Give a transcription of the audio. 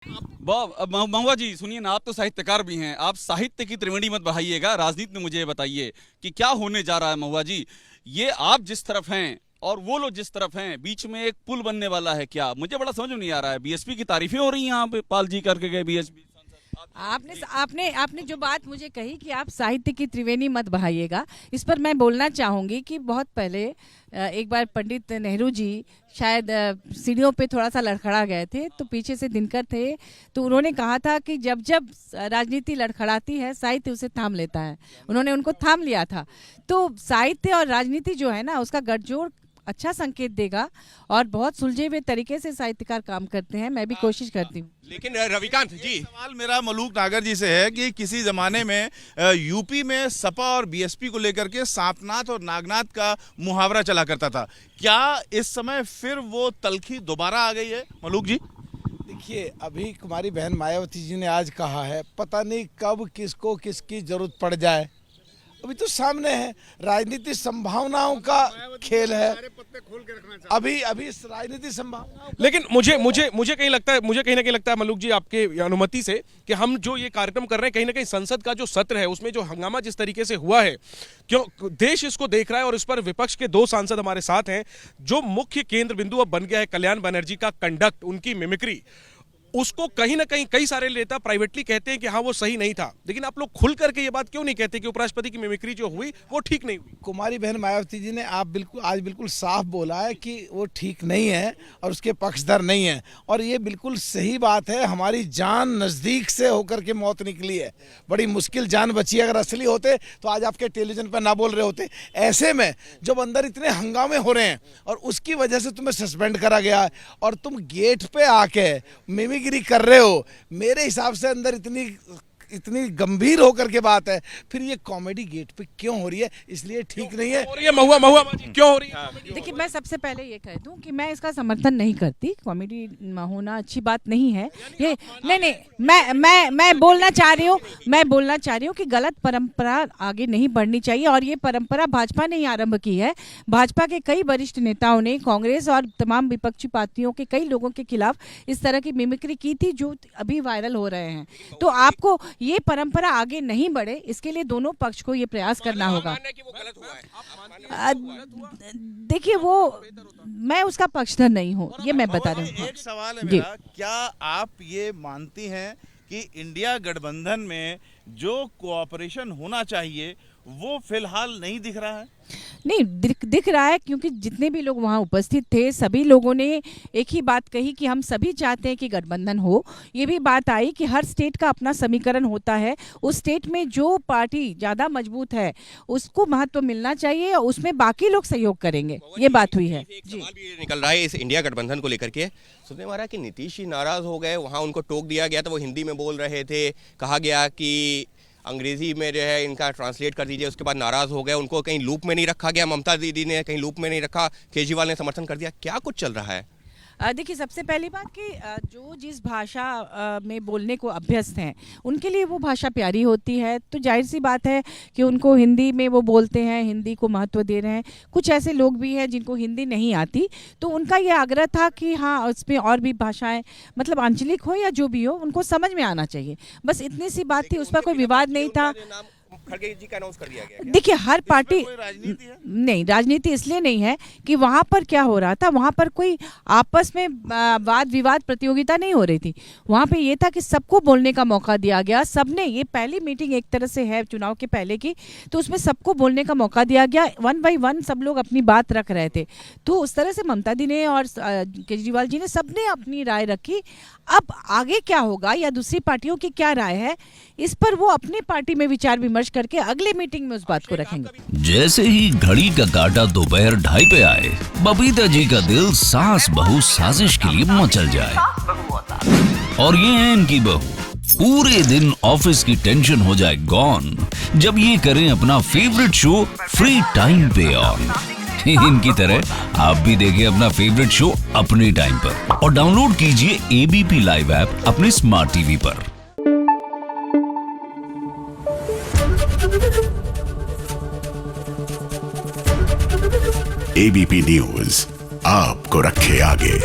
महुआ जी सुनिए ना, आप तो साहित्यकार भी हैं, आप साहित्य की त्रिवेणी मत बढ़ाइएगा, राजनीति में मुझे ये बताइए कि क्या होने जा रहा है। महुआ जी, ये आप जिस तरफ हैं और वो लोग जिस तरफ हैं, बीच में एक पुल बनने वाला है क्या? मुझे बड़ा समझ में नहीं आ रहा है। बीएसपी की तारीफें हो रही हैं यहाँ पे, पाल जी करके गए बीएसपी। आपने आपने आपने जो बात मुझे कही कि आप साहित्य की त्रिवेणी मत बहाइएगा, इस पर मैं बोलना चाहूँगी कि बहुत पहले एक बार पंडित नेहरू जी शायद सीढ़ियों पे थोड़ा सा लड़खड़ा गए थे, तो पीछे से दिनकर थे, तो उन्होंने कहा था कि जब जब राजनीति लड़खड़ाती है साहित्य उसे थाम लेता है। उन्होंने उनको थाम लिया था। तो साहित्य और राजनीति जो है ना, उसका गठजोड़ अच्छा संकेत देगा और बहुत सुलझे हुए तरीके से साहित्यकार काम करते हैं। मैं भी कोशिश करती हूँ। लेकिन रविकांत जी, सवाल मेरा मलूक नागर जी से है कि किसी जमाने में यूपी में सपा और बीएसपी को लेकर के सांपनाथ और नागनाथ का मुहावरा चला करता था, क्या इस समय फिर वो तलखी दोबारा आ गई है मलूक जी? देखिए, अभी कुमारी बहन मायावती जी ने आज कहा है, पता नहीं कब किसको किसकी जरूरत पड़ जाए। अभी तो सामने है, राजनीति संभावनाओं का खेल है। अभी इस राजनीति संभावनाओं, लेकिन मुझे कहीं लगता है, मुझे कहीं ना कहीं लगता है मलूक जी, आपके अनुमति से, कि हम जो ये कार्यक्रम कर रहे हैं, कहीं ना कहीं संसद का जो सत्र है उसमें जो हंगामा जिस तरीके से हुआ है, क्यों देश इसको देख रहा है और इस पर विपक्ष के दो सांसद हमारे साथ हैं। जो मुख्य केंद्र बिंदु अब बन गया है कल्याण बनर्जी का कंडक्ट, उनकी मिमिक्री, उसको कहीं ना कहीं कई सारे नेता प्राइवेटली कहते हैं कि हाँ वो सही नहीं था, लेकिन आप लोग खुल करके ये बात क्यों नहीं कहते कि उपराष्ट्रपति की मिमिक्री जो हुई वो ठीक नहीं हुई? कुमारी बहन मायावती जी ने आज बिल्कुल साफ बोला है कि वो ठीक नहीं है और उसके पक्षधर नहीं है, और ये बिल्कुल सही बात है। हमारी जान नज़दीक से होकर के मौत निकली है, बड़ी मुश्किल जान बची है। अगर असली होते तो आज आपके टेलीविजन पर ना बोल रहे होते। ऐसे में जब अंदर इतने हंगामे हो रहे हैं और उसकी वजह से तुम्हें सस्पेंड करा गया है और तुम गेट पे आके मिमिक्री कर रहे हो, मेरे हिसाब से अंदर इतनी गंभीर होकर के बात है, फिर ये कॉमेडी गेट पे क्यों हो रही है? इसलिए ठीक नहीं है। महुआ क्यों हो रही है? देखिए, मैं सबसे पहले ये कह दूं कि मैं इसका समर्थन नहीं करती। कॉमेडी होना अच्छी बात नहीं है ये। नहीं, मैं बोलना चाह रही हूँ कि गलत परंपरा आगे नहीं बढ़नी चाहिए, और ये परंपरा भाजपा ने ही आरंभ की है। भाजपा के कई वरिष्ठ नेताओं ने कांग्रेस और तमाम विपक्षी पार्टियों के कई लोगों के खिलाफ इस तरह की मिमिक्री की थी, जो अभी वायरल हो रहे हैं। तो आपको ये परंपरा आगे नहीं बढ़े, इसके लिए दोनों पक्ष को ये प्रयास करना होगा। देखिए, वो मैं उसका पक्षधर नहीं हूँ, ये मैं बता रही हूँ। एक सवाल है मेरा, क्या आप ये मानती हैं कि इंडिया गठबंधन में जो कोऑपरेशन होना चाहिए वो फिलहाल नहीं दिख रहा है? नहीं दिख रहा है, क्योंकि जितने भी लोग वहाँ उपस्थित थे सभी लोगों ने एक ही बात कही कि हम सभी चाहते हैं कि गठबंधन हो। ये भी बात आई कि हर स्टेट का अपना समीकरण होता है, उस स्टेट में जो पार्टी ज़्यादा मजबूत है उसको महत्व मिलना चाहिए, और उसमें बाकी लोग सहयोग करेंगे। ये बात हुई है। एक सवाल भी निकल रहा है इस इंडिया गठबंधन को लेकर के, सुनने में आ रहा है कि नीतीश जी नाराज हो गए, वहाँ उनको टोक दिया गया था, वो हिंदी में बोल रहे थे, कहा गया कि अंग्रेजी में जो है इनका ट्रांसलेट कर दीजिए, उसके बाद नाराज हो गए, उनको कहीं लूप में नहीं रखा गया, ममता दीदी ने कहीं लूप में नहीं रखा, केजरीवाल ने समर्थन कर दिया। क्या कुछ चल रहा है? देखिए, सबसे पहली बात कि जो जिस भाषा में बोलने को अभ्यस्त हैं उनके लिए वो भाषा प्यारी होती है, तो जाहिर सी बात है कि उनको हिंदी में वो बोलते हैं, हिंदी को महत्व दे रहे हैं। कुछ ऐसे लोग भी हैं जिनको हिंदी नहीं आती, तो उनका ये आग्रह था कि हाँ उसमें और भी भाषाएं, मतलब आंचलिक हो या जो भी हो, उनको समझ में आना चाहिए। बस इतनी सी बात थी, उस पर कोई विवाद नहीं था। खड़गे जी का अनाउंस कर दिया गया। देखिए, हर पार्टी नहीं, राजनीति इसलिए नहीं है कि वहाँ पर क्या हो रहा था, वहाँ पर कोई आपस में वाद विवाद प्रतियोगिता नहीं हो रही थी। वहाँ पे ये था कि सबको बोलने का मौका दिया गया। सबने, ये पहली मीटिंग एक तरह से है चुनाव के पहले की, तो उसमें सबको बोलने का मौका दिया गया। 1 बाय 1 सब लोग अपनी बात रख रहे थे, तो उस तरह से ममता दी ने और केजरीवाल जी ने सबने अपनी राय रखी। अब आगे क्या होगा या दूसरी पार्टियों की क्या राय है, इस पर वो अपनी पार्टी में विचार विमर्श करके अगले मीटिंग में उस बात को रखेंगे। जैसे ही घड़ी का काटा दोपहर 2:30 पे आए, बबीता जी का दिल सास बहू साजिश के लिए मचल जाए। और ये है इनकी बहू, पूरे दिन ऑफिस की टेंशन हो जाए गॉन जब ये करें अपना फेवरेट शो फ्री टाइम पे ऑन। इनकी तरह आप भी देखें अपना फेवरेट शो अपने टाइम पर और डाउनलोड कीजिए एबीपी लाइव ऐप अपने स्मार्ट टीवी पर। एबीपी न्यूज आपको रखे आगे।